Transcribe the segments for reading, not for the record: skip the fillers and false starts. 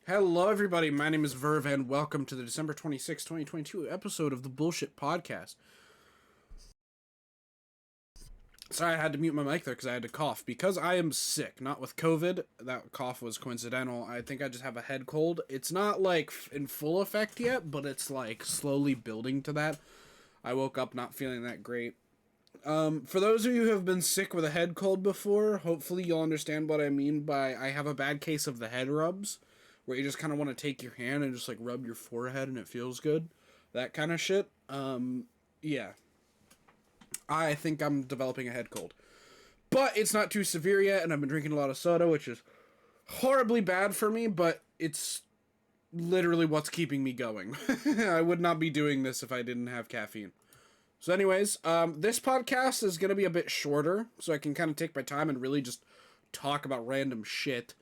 Hello, everybody. My name is Verve, and welcome to the December 26, 2022 episode of the Bullshit Podcast. Sorry, I had to mute my mic there because I had to cough. Because I am sick, not with COVID. That cough was coincidental. I think I just have a head cold. It's not, like, in full effect yet, but it's, like, slowly building to that. I woke up not feeling that great. For those of you who have been sick with a head cold before, hopefully you'll understand what I mean by I have a bad case of the head rubs, where you just kind of want to take your hand and just like rub your forehead and it feels good. That kind of shit. Yeah. I think I'm developing a head cold. But it's not too severe yet, and I've been drinking a lot of soda, which is horribly bad for me, but it's literally what's keeping me going. I would not be doing this if I didn't have caffeine. So anyways, this podcast is going to be a bit shorter, so I can kind of take my time and really just talk about random shit,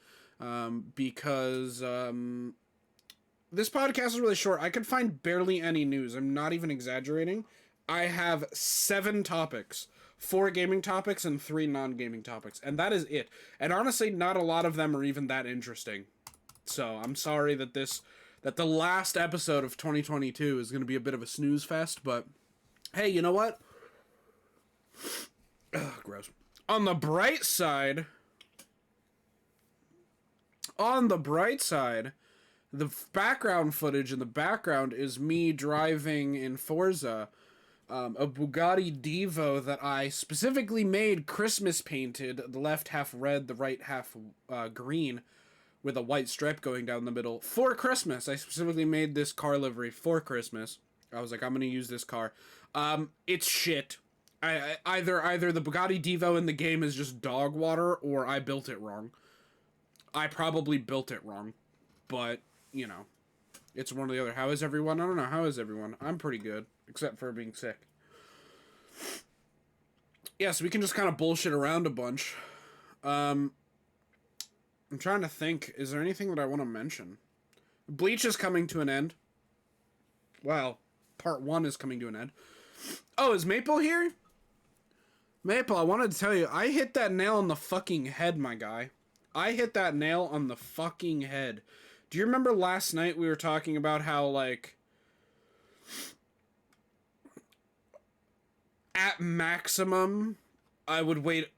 because this podcast is really short. I could find barely any news. I'm not even exaggerating. I have 7 topics, 4 gaming topics and 3 non-gaming topics, and that is it. And honestly, not a lot of them are even that interesting. So I'm sorry that the last episode of 2022 is going to be a bit of a snooze fest, but hey, you know what? Ugh, gross. On the bright side, the background footage in the background is me driving in Forza, a Bugatti Divo that I specifically made Christmas painted, the left half red, the right half green, with a white stripe going down the middle for Christmas. I specifically made this car livery for Christmas. I was like, I'm gonna use this car. It's shit. Either the Bugatti Divo in the game is just dog water, or I built it wrong. I probably built it wrong, but you know, it's one or the other. How is everyone? I don't know. How is everyone? I'm pretty good, except for being sick. Yeah, so we can just kind of bullshit around a bunch. I'm trying to think. Is there anything that I want to mention? Bleach is coming to an end. Well, part 1 is coming to an end. Oh, is Maple here? Maple, I wanted to tell you, I hit that nail on the fucking head, my guy. I hit that nail on the fucking head. Do you remember last night we were talking about how, like, at maximum, I would wait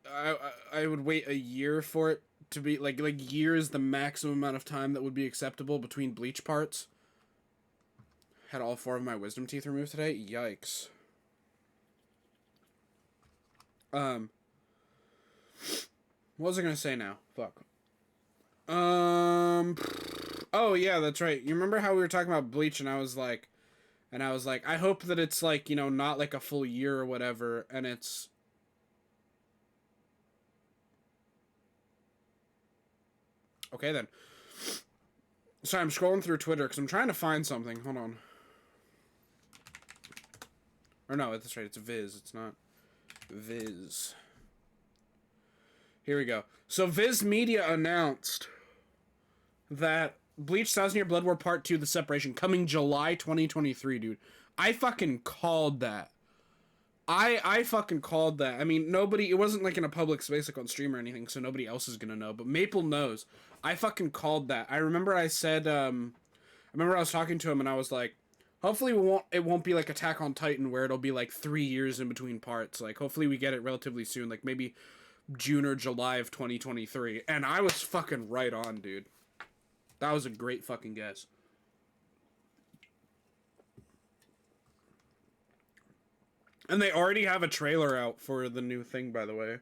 a year for it to be, like year is the maximum amount of time that would be acceptable between bleach parts. Had all 4 of my wisdom teeth removed today. Yikes. What was I gonna say now? Fuck. Oh yeah, that's right. You remember how we were talking about bleach, and I was like, I hope that it's like, you know, not like a full year or whatever, and it's. Okay then. Sorry, I'm scrolling through Twitter because I'm trying to find something. Hold on. Or no, that's right. It's Viz. It's not Viz. Here we go. So Viz Media announced that Bleach Thousand Year Blood War Part 2, The Separation, coming July 2023, dude. I fucking called that. I fucking called that. I mean, nobody, it wasn't like in a public space like on stream or anything, so nobody else is gonna know, but Maple knows. I fucking called that. I remember I said, I remember I was talking to him and I was like, hopefully it won't be like Attack on Titan where it'll be like 3 years in between parts. Like, hopefully we get it relatively soon, like maybe June or July of 2023. And I was fucking right on, dude. That was a great fucking guess. And they already have a trailer out for the new thing, by the way.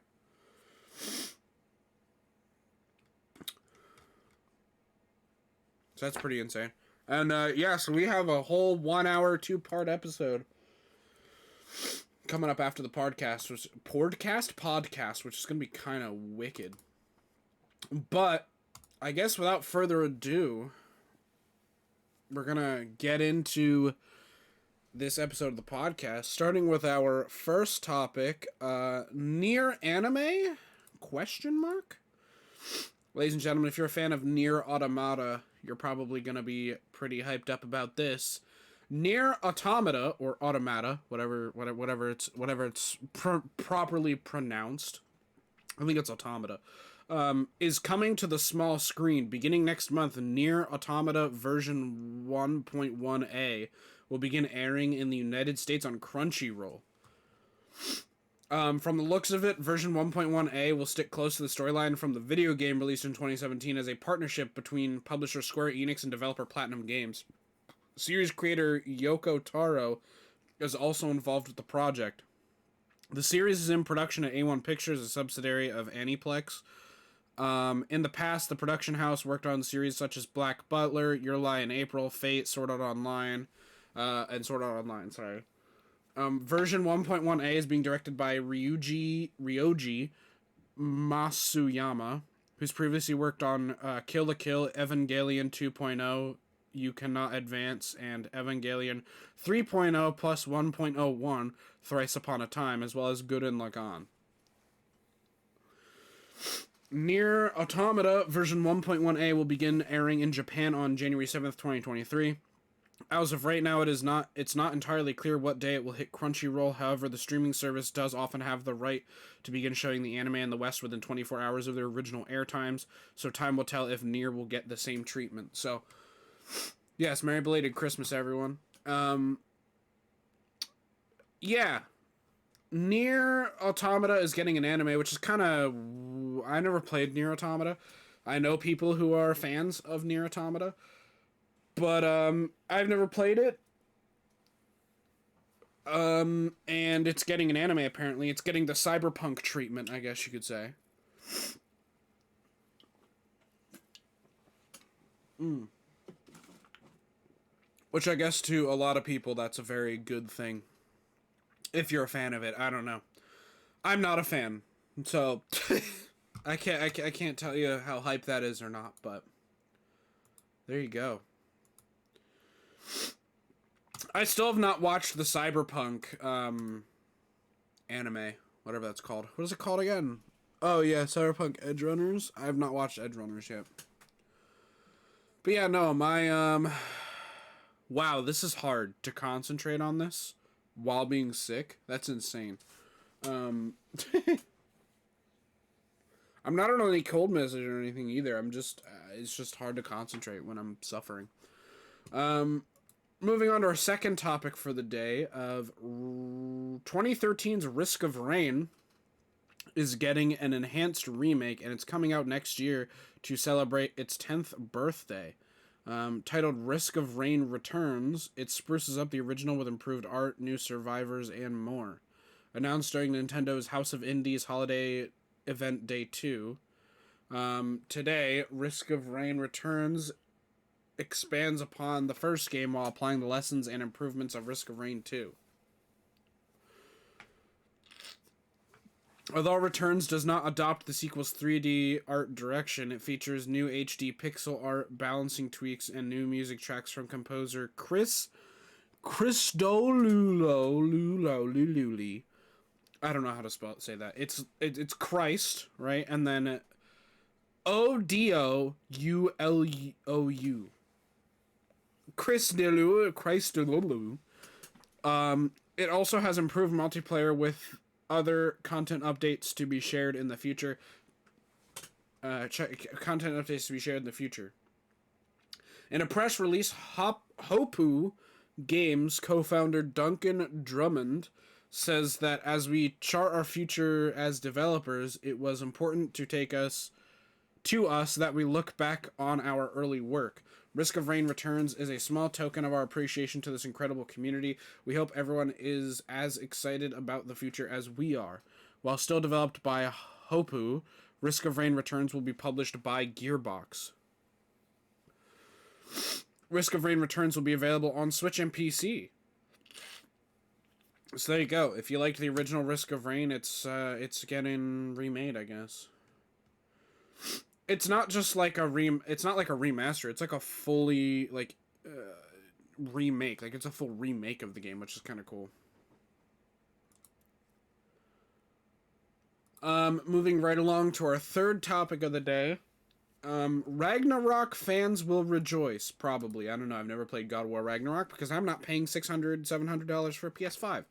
So that's pretty insane. And yeah, so we have a whole 1 hour, 2-part episode coming up after the podcast, which which is gonna be kind of wicked. But I guess without further ado, we're gonna get into this episode of the podcast, starting with our first topic, Nier Anime? Question mark? Ladies and gentlemen, if you're a fan of Nier Automata, you're probably gonna be pretty hyped up about this. Nier Automata, or Automata, whatever it's properly pronounced. I think it's Automata. is coming to the small screen beginning next month. Nier Automata version 1.1a will begin airing in the United States on Crunchyroll. From the looks of it, version 1.1a will stick close to the storyline from the video game released in 2017 as a partnership between publisher Square Enix and developer Platinum Games. Series creator Yoko Taro is also involved with the project. The series is in production at A1 Pictures, a subsidiary of Aniplex. In the past, the production house worked on series such as Black Butler, Your Lie in April, Fate, Sword Art Online, version 1.1a is being directed by Ryoji Masuyama, who's previously worked on Kill la Kill, Evangelion 2.0, You Cannot Advance, and Evangelion 3.0 plus 1.01, Thrice Upon a Time, as well as Gurren Lagann. Nier Automata version 1.1a will begin airing in Japan on January 7th, 2023. As of right now, it's not entirely clear what day it will hit Crunchyroll. However, the streaming service does often have the right to begin showing the anime in the West within 24 hours of their original air times, so time will tell if Nier will get the same treatment. So, yes, Merry Belated Christmas, everyone. Yeah. Nier Automata is getting an anime, which is kind of... I never played Nier Automata. I know people who are fans of Nier Automata, but I've never played it. And it's getting an anime, apparently. It's getting the cyberpunk treatment, I guess you could say. Which I guess to a lot of people, that's a very good thing. If you're a fan of it, I don't know. I'm not a fan, so I can't tell you how hype that is or not, but there you go. I still have not watched the Cyberpunk anime, whatever that's called. What is it called again? Oh yeah, Cyberpunk Edgerunners. I have not watched Edgerunners yet. But yeah, no, my wow, this is hard to concentrate on this while being sick. That's insane. I'm not on any cold message or anything either. I'm just it's just hard to concentrate when I'm suffering. Moving on to our second topic for the day of 2013's Risk of Rain is getting an enhanced remake, and it's coming out next year to celebrate its 10th birthday. Titled Risk of Rain Returns, it spruces up the original with improved art, new survivors, and more. Announced during Nintendo's House of Indies holiday event Day 2. Today, Risk of Rain Returns expands upon the first game while applying the lessons and improvements of Risk of Rain 2. Although Returns does not adopt the sequel's 3D art direction, it features new HD pixel art, balancing tweaks, and new music tracks from composer Chris Christodoulou. I don't know how to say that. It's Christ, right? And then Odoulou. Christodoulou. It also has improved multiplayer with other content updates to be shared in the future. Content updates to be shared in the future. In a press release, Hopoo Games co-founder Duncan Drummond says that as we chart our future as developers, it was important to us that we look back on our early work. Risk of Rain Returns is a small token of our appreciation to this incredible community. We hope everyone is as excited about the future as we are. While still developed by Hopoo, Risk of Rain Returns will be published by Gearbox. Risk of Rain Returns will be available on Switch and PC. So there you go. If you liked the original Risk of Rain, it's getting remade, I guess. It's not just like it's not like a remaster. It's like a fully remake. Like it's a full remake of the game, which is kind of cool. Moving right along to our third topic of the day. Ragnarok fans will rejoice, probably. I don't know. I've never played God of War Ragnarok because I'm not paying $600, $700 for a PS5.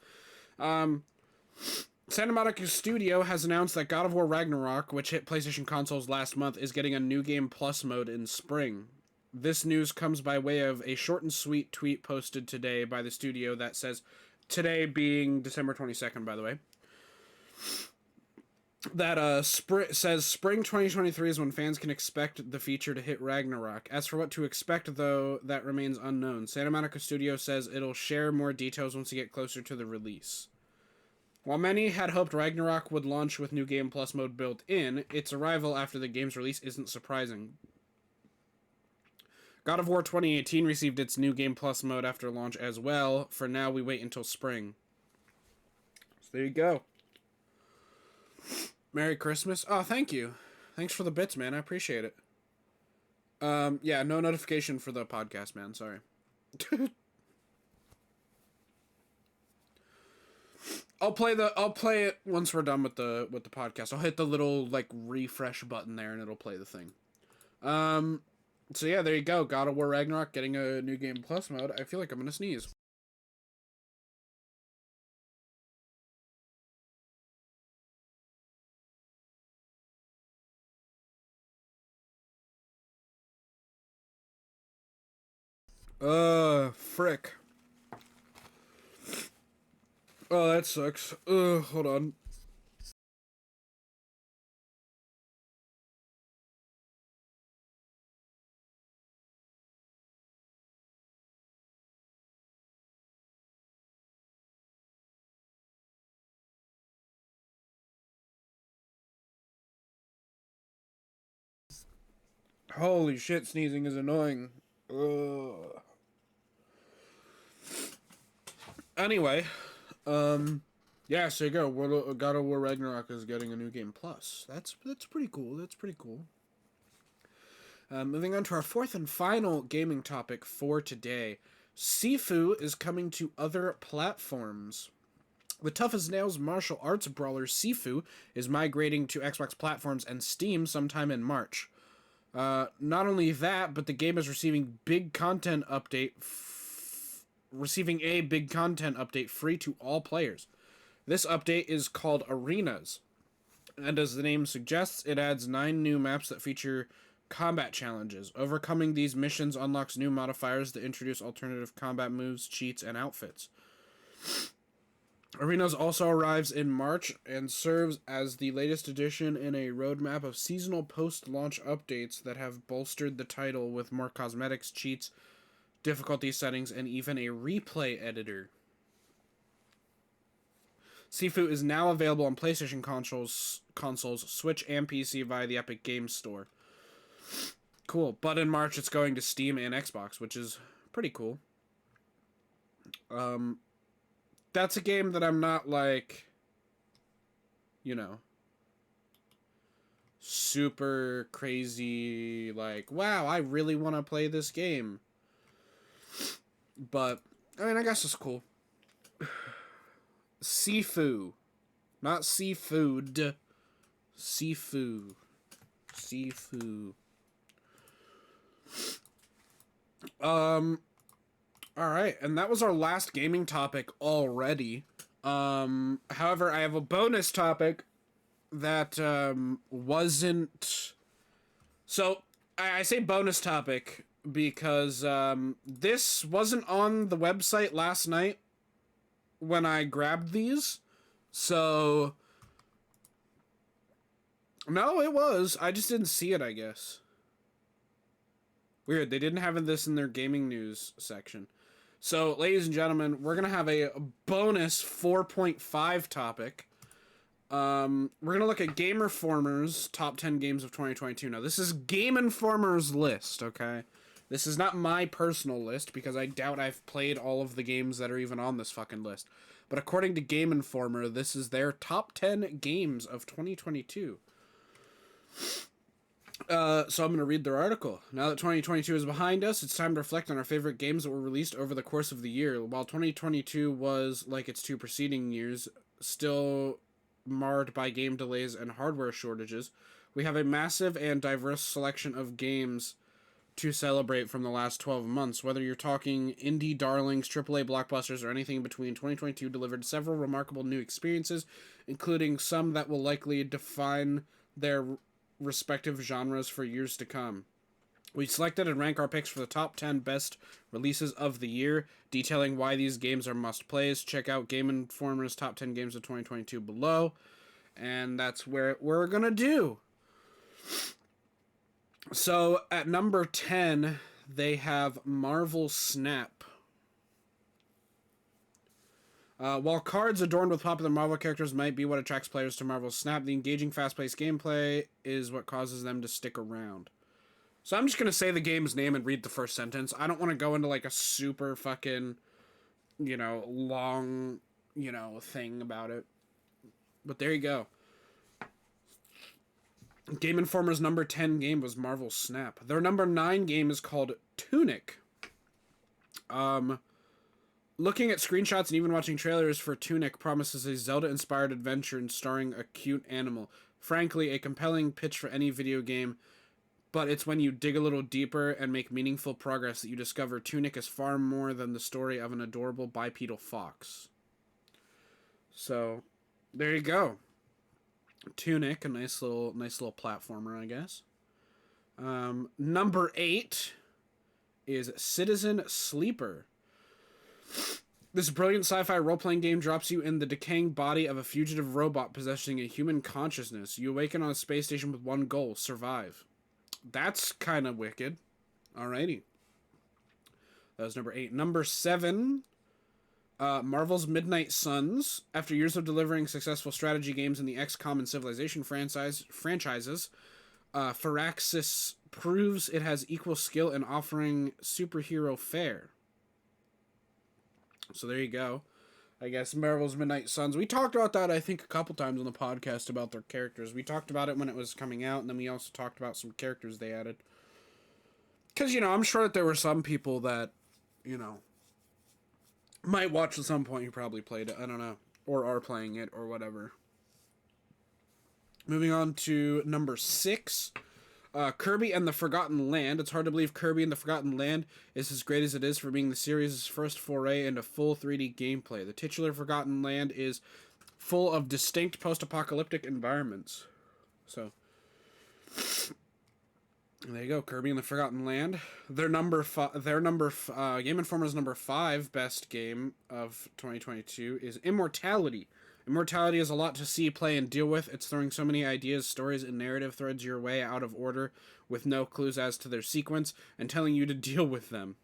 Santa Monica Studio has announced that God of War Ragnarok, which hit PlayStation consoles last month, is getting a New Game Plus mode in spring. This news comes by way of a short and sweet tweet posted today by the studio that says, today being December 22nd, by the way, that says spring 2023 is when fans can expect the feature to hit Ragnarok. As for what to expect, though, that remains unknown. Santa Monica Studio says it'll share more details once we get closer to the release. While many had hoped Ragnarok would launch with New Game Plus mode built in, its arrival after the game's release isn't surprising. God of War 2018 received its New Game Plus mode after launch as well. For now, we wait until spring. So there you go. Merry Christmas. Oh, thank you. Thanks for the bits, man. I appreciate it. Yeah, no notification for the podcast, man. Sorry. I'll play it once we're done with the podcast. I'll hit the little like refresh button there and it'll play the thing. So yeah, there you go. God of War Ragnarok getting a New Game Plus mode. I feel like I'm gonna sneeze. Frick. Oh, that sucks. Hold on. Holy shit, sneezing is annoying. Ugh. Anyway, yeah, so you go. God of War Ragnarok is getting a New Game Plus. That's pretty cool. That's pretty cool. Moving on to our fourth and final gaming topic for today. Sifu is coming to other platforms. The Tough as Nails martial arts brawler Sifu is migrating to Xbox platforms and Steam sometime in March. Not only that, but the game is receiving receiving a big content update free to all players. This update is called Arenas, and as the name suggests, it adds 9 new maps that feature combat challenges. Overcoming these missions unlocks new modifiers that introduce alternative combat moves, cheats, and outfits. Arenas also arrives in March and serves as the latest addition in a roadmap of seasonal post-launch updates that have bolstered the title with more cosmetics, cheats, difficulty settings, and even a replay editor. Sifu is now available on PlayStation consoles, Switch, and PC via the Epic Games Store. Cool. But in March, it's going to Steam and Xbox, which is pretty cool. That's a game that I'm not, like, you know, super crazy, like, wow, I really want to play this game. But, I mean, I guess it's cool. Sifu. Not seafood. Sifu. Sifu. Alright, and that was our last gaming topic already. However, I have a bonus topic that, wasn't... So, I say bonus topic because, this wasn't on the website last night when I grabbed these. So... No, it was. I just didn't see it, I guess. Weird, they didn't have this in their gaming news section. So, ladies and gentlemen, we're going to have a bonus 4.5 topic. We're going to look at Game Informer's top 10 games of 2022. Now, this is Game Informer's list, okay? This is not my personal list, because I doubt I've played all of the games that are even on this fucking list. But according to Game Informer, this is their top 10 games of 2022. So I'm going to read their article. Now that 2022 is behind us, it's time to reflect on our favorite games that were released over the course of the year. While 2022 was, like its 2 preceding years, still marred by game delays and hardware shortages, we have a massive and diverse selection of games to celebrate from the last 12 months. Whether you're talking indie darlings, AAA blockbusters, or anything in between, 2022 delivered several remarkable new experiences, including some that will likely define their respective genres for years to come. We selected and rank our picks for the top 10 best releases of the year, detailing why these games are must-plays. Check out Game Informer's top 10 games of 2022 below, and that's where we're gonna do. So, at number 10, they have Marvel Snap. While cards adorned with popular Marvel characters might be what attracts players to Marvel Snap, the engaging, fast-paced gameplay is what causes them to stick around. So I'm just going to say the game's name and read the first sentence. I don't want to go into, like, a super fucking, long, thing about it. But there you go. Game Informer's number 10 game was Marvel Snap. Their number 9 game is called Tunic. Looking at screenshots and even watching trailers for Tunic promises a Zelda-inspired adventure and starring a cute animal. Frankly, a compelling pitch for any video game, but it's when you dig a little deeper and make meaningful progress that you discover Tunic is far more than the story of an adorable bipedal fox. So, there you go. Tunic, a nice little platformer, I guess. Number 8 is Citizen Sleeper. This brilliant sci-fi role-playing game drops you in the decaying body of a fugitive robot possessing a human consciousness. You awaken on a space station with one goal: survive. That's kind of wicked. Alrighty. That was number 8. Number 7, Marvel's Midnight Suns. After years of delivering successful strategy games in the XCOM and Civilization franchises, Firaxis proves it has equal skill in offering superhero fare. So there you go. I guess Marvel's Midnight Suns. We talked about that, I think, a couple times on the podcast about their characters. We talked about it when it was coming out, and then we also talked about some characters they added. Because, I'm sure that there were some people that, might watch at some point who probably played it. I don't know. Or are playing it, or whatever. Moving on to number 6. Kirby and the Forgotten Land. It's hard to believe Kirby and the Forgotten Land is as great as it is for being the series' first foray into full 3D gameplay. The titular Forgotten Land is full of distinct post-apocalyptic environments. So, there you go, Kirby and the Forgotten Land. Game Informer's number 5 best game of 2022 is Immortality. Immortality is a lot to see, play, and deal with. It's throwing so many ideas, stories, and narrative threads your way out of order with no clues as to their sequence and telling you to deal with them.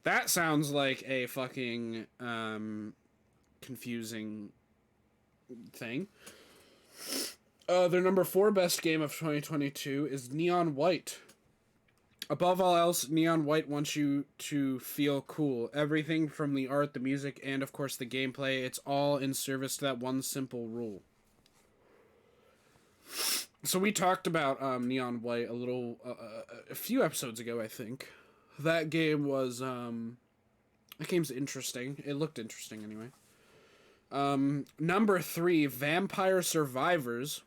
That sounds like a fucking confusing thing. Their number 4 best game of 2022 is Neon White. Above all else, Neon White wants you to feel cool. Everything from the art, the music, and of course the gameplay, it's all in service to that one simple rule. So we talked about Neon White a few episodes ago, I think. That game was, that game's interesting. It looked interesting anyway. Number 3, Vampire Survivors.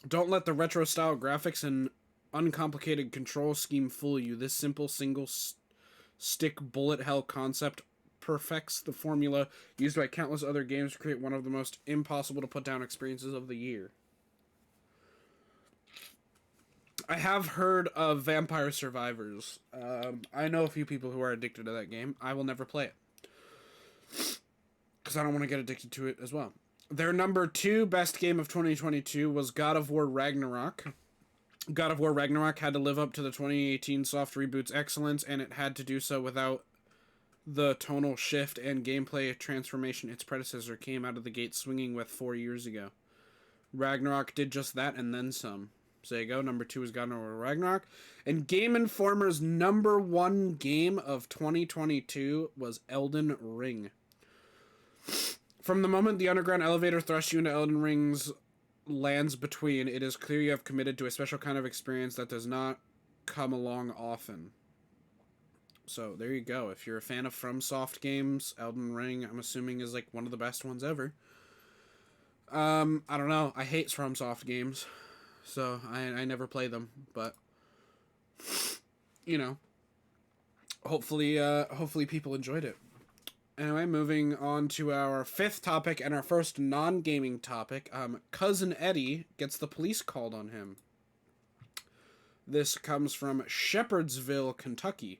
Don't let the retro style graphics and uncomplicated control scheme fool you. This simple single stick bullet hell concept perfects the formula used by countless other games to create one of the most impossible to put down experiences of the year. I have heard of Vampire Survivors. I know a few people who are addicted to that game. I will never play it, because I don't want to get addicted to it as well. Their number 2 best game of 2022 was God of War Ragnarok. God of War Ragnarok had to live up to the 2018 soft reboot's excellence, and it had to do so without the tonal shift and gameplay transformation its predecessor came out of the gate swinging with 4 years ago. Ragnarok did just that and then some. So there you go. Number 2 is God of War Ragnarok. And Game Informer's number 1 game of 2022 was Elden Ring. From the moment the underground elevator thrusts you into Elden Ring's lands between, it is clear you have committed to a special kind of experience that does not come along often. So there you go. If you're a fan of FromSoft games, Elden Ring, I'm assuming, is like one of the best ones ever. I don't know. I hate FromSoft games, so I never play them. But Hopefully people enjoyed it. Anyway, moving on to our fifth topic and our first non-gaming topic. Cousin Eddie gets the police called on him. This comes from Shepherdsville, Kentucky.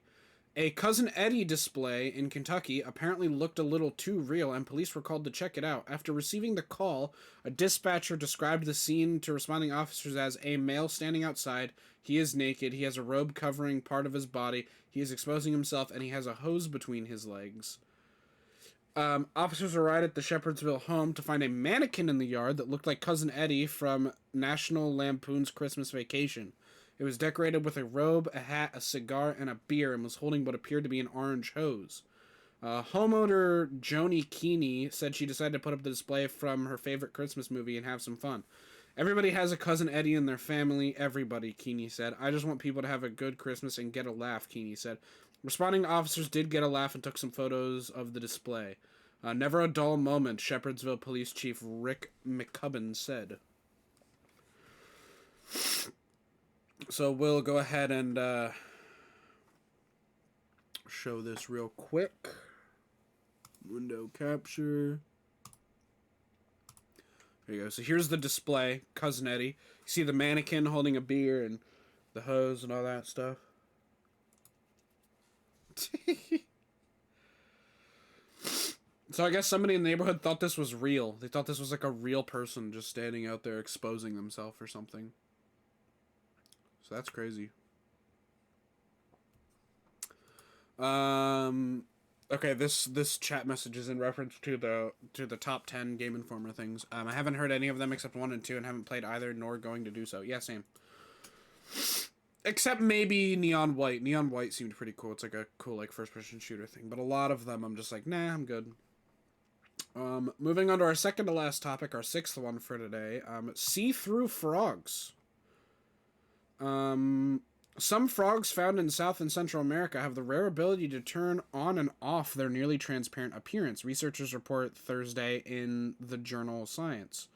A Cousin Eddie display in Kentucky apparently looked a little too real, and police were called to check it out. After receiving the call, a dispatcher described the scene to responding officers as a male standing outside. He is naked, he has a robe covering part of his body, he is exposing himself, and he has a hose between his legs. Officers arrived at the Shepherdsville home to find a mannequin in the yard that looked like Cousin Eddie from National Lampoon's Christmas Vacation. It was decorated with a robe, a hat, a cigar, and a beer, and was holding what appeared to be an orange hose. Homeowner Joni Keeney said she decided to put up the display from her favorite Christmas movie and have some fun. Everybody has a Cousin Eddie in their family. Everybody, Keeney said. I just want people to have a good Christmas and get a laugh, Keeney said. Responding officers did get a laugh and took some photos of the display. Never a dull moment, Shepherdsville Police Chief Rick McCubbin said. So we'll go ahead and show this real quick. Window capture. There you go. So here's the display, Cousin Eddie. You see the mannequin holding a beer and the hose and all that stuff. So I guess somebody in the neighborhood thought this was real. They thought this was like a real person just standing out there exposing themselves or something. So that's crazy. Okay, this chat message is in reference to the top 10 Game Informer things. I haven't heard any of them except 1 and 2 and haven't played either nor going to do so. Yeah, same. Except maybe Neon White. Neon White seemed pretty cool. It's like a cool like first-person shooter thing. But a lot of them I'm just like, nah, I'm good. Moving on to our second to last topic, our sixth one for today. See-through frogs. Some frogs found in South and Central America have the rare ability to turn on and off their nearly transparent appearance, researchers report Thursday in the journal Science.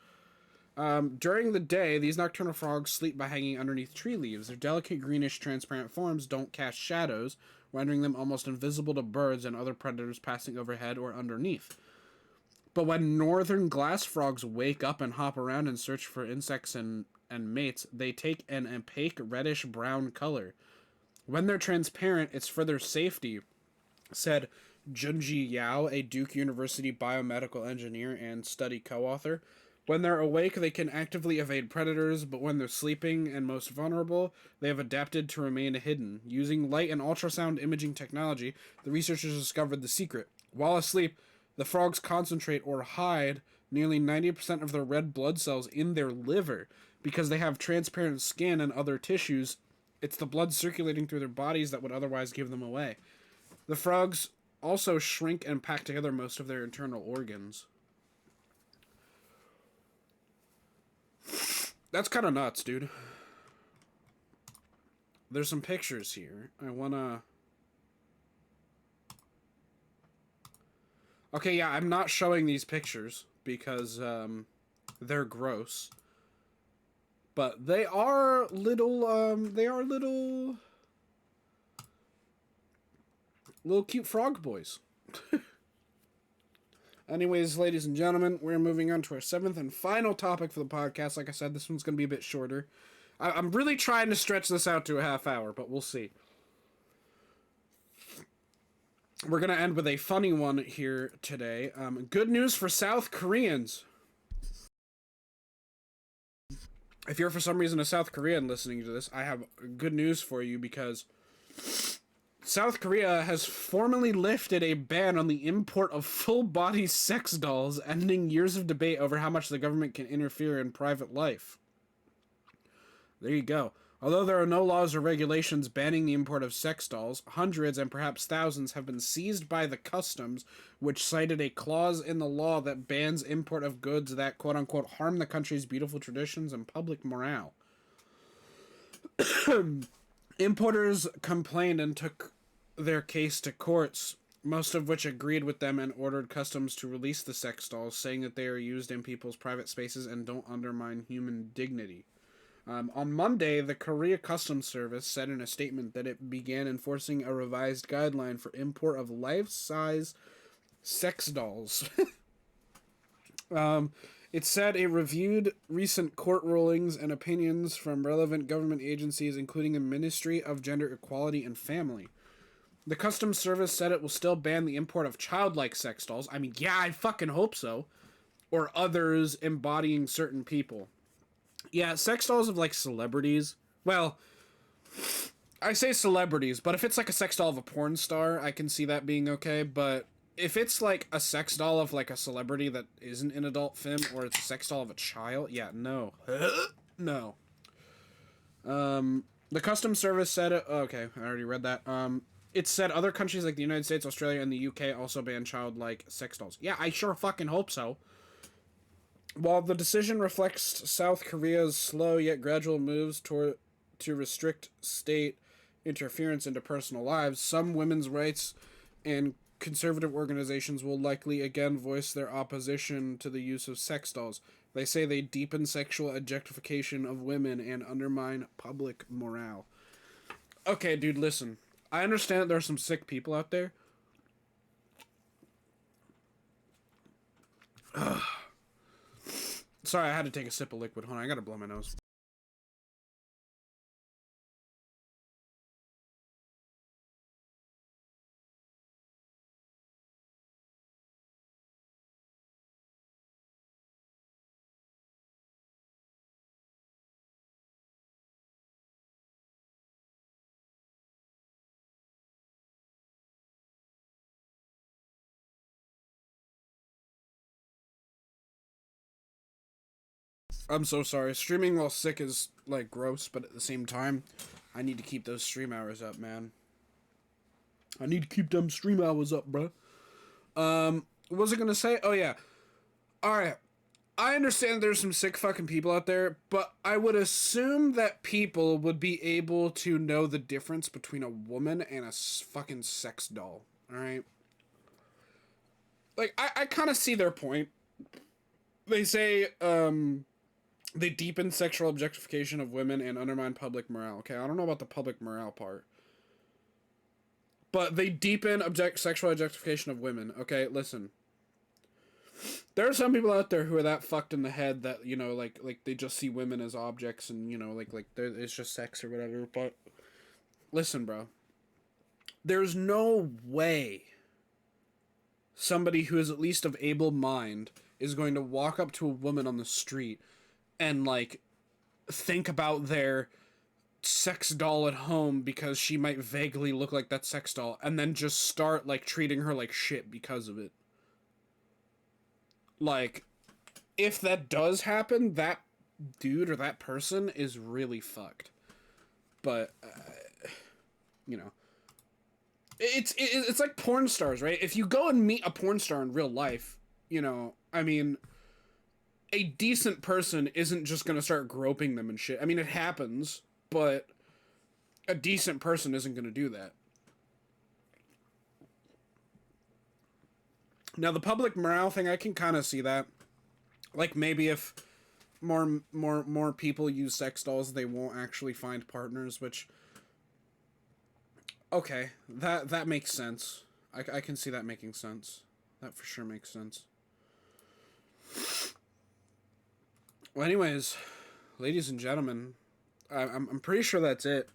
During the day, these nocturnal frogs sleep by hanging underneath tree leaves. Their delicate greenish transparent forms don't cast shadows, rendering them almost invisible to birds and other predators passing overhead or underneath. But when northern glass frogs wake up and hop around and search for insects and mates, they take an opaque reddish-brown color. When they're transparent, it's for their safety, said Junji Yao, a Duke University biomedical engineer and study co-author. When they're awake, they can actively evade predators, but when they're sleeping and most vulnerable, they have adapted to remain hidden. Using light and ultrasound imaging technology, the researchers discovered the secret. While asleep, the frogs concentrate or hide nearly 90% of their red blood cells in their liver. Because they have transparent skin and other tissues, it's the blood circulating through their bodies that would otherwise give them away. The frogs also shrink and pack together most of their internal organs. That's kind of nuts, dude. There's some pictures here. I wanna... Okay, yeah, I'm not showing these pictures because they're gross. But they are little cute frog boys. Anyways, ladies and gentlemen, we're moving on to our seventh and final topic for the podcast. Like I said, this one's going to be a bit shorter. I'm really trying to stretch this out to a half hour, but we'll see. We're going to end with a funny one here today. Good news for South Koreans. If you're for some reason a South Korean listening to this, I have good news for you because South Korea has formally lifted a ban on the import of full-body sex dolls, ending years of debate over how much the government can interfere in private life. There you go. Although there are no laws or regulations banning the import of sex dolls, hundreds and perhaps thousands have been seized by the customs, which cited a clause in the law that bans import of goods that, quote-unquote, harm the country's beautiful traditions and public morale. Importers complained and took their case to courts, most of which agreed with them and ordered customs to release the sex dolls, saying that they are used in people's private spaces and don't undermine human dignity. On Monday, the Korea Customs Service said in a statement that it began enforcing a revised guideline for import of life-size sex dolls. It said it reviewed recent court rulings and opinions from relevant government agencies, including the Ministry of Gender Equality and Family. The Customs Service said it will still ban the import of childlike sex dolls. I mean, yeah, I fucking hope so. Or others embodying certain people. Yeah, sex dolls of like celebrities. Well, I say celebrities, but if it's like a sex doll of a porn star, I can see that being okay. But if it's like a sex doll of like a celebrity that isn't an adult film, or it's a sex doll of a child, yeah, no. No. The Customs Service said it. Okay, I already read that. It said other countries like the United States, Australia, and the UK also ban childlike sex dolls. Yeah, I sure fucking hope so. While the decision reflects South Korea's slow yet gradual moves to restrict state interference into personal lives, some women's rights and conservative organizations will likely again voice their opposition to the use of sex dolls. They say they deepen sexual objectification of women and undermine public morale. Okay, dude, listen. I understand that there are some sick people out there. Sorry, I had to take a sip of liquid. Hold on, I gotta blow my nose. I'm so sorry. Streaming while sick is, like, gross, but at the same time, I need to keep those stream hours up, man. I need to keep them stream hours up, bro. What was I gonna say? Oh, yeah. Alright. I understand there's some sick fucking people out there, but I would assume that people would be able to know the difference between a woman and a fucking sex doll. Alright? Like, I kind of see their point. They say, they deepen sexual objectification of women and undermine public morale. Okay, I don't know about the public morale part. But they deepen sexual objectification of women. Okay, listen. There are some people out there who are that fucked in the head that, you know, like they just see women as objects and, you know, like it's just sex or whatever. But listen, bro. There's no way somebody who is at least of able mind is going to walk up to a woman on the street and, like, think about their sex doll at home because she might vaguely look like that sex doll and then just start, like, treating her like shit because of it. Like, if that does happen, that dude or that person is really fucked. But, you know. It's like porn stars, right? If you go and meet a porn star in real life, you know, I mean, a decent person isn't just gonna start groping them and shit. I mean, it happens, but a decent person isn't gonna do that. Now, the public morale thing, I can kind of see that. Like, maybe if more people use sex dolls, they won't actually find partners, which, okay, that makes sense. I can see that making sense. That for sure makes sense. Well, anyways, ladies and gentlemen, I'm pretty sure that's it.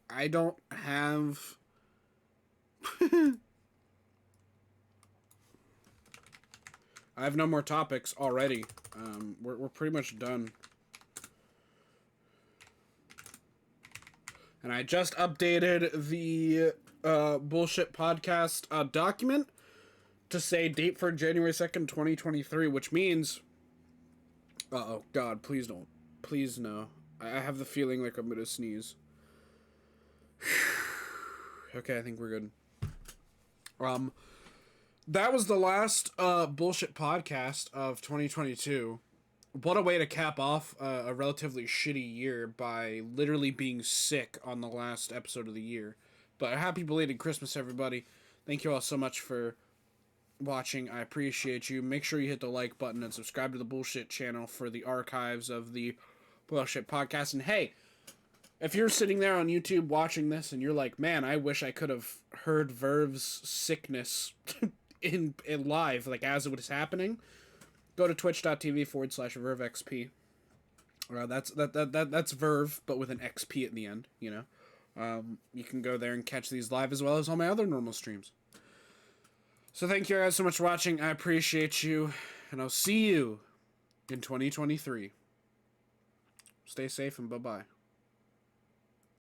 I don't have. I have no more topics already. We're pretty much done. And I just updated the bullshit podcast document to say date for January 2nd, 2023, which means... Uh-oh, God, please don't. Please no. I have the feeling like I'm gonna sneeze. Okay, I think we're good. That was the last bullshit podcast of 2022. What a way to cap off a relatively shitty year by literally being sick on the last episode of the year. But a happy belated Christmas, everybody. Thank you all so much for watching. I appreciate you. Make sure you hit the like button and subscribe to the bullshit channel for the archives of the Bullshit Podcast. And hey, if you're sitting there on YouTube watching this and you're like, man, I wish I could have heard Verve's sickness in live, like as it was happening, go to twitch.tv/VerveXP. That's Verve, but with an XP at the end, you know. You can go there and catch these live as well as all my other normal streams. So thank you guys so much for watching. I appreciate you, and I'll see you in 2023. Stay safe and bye-bye.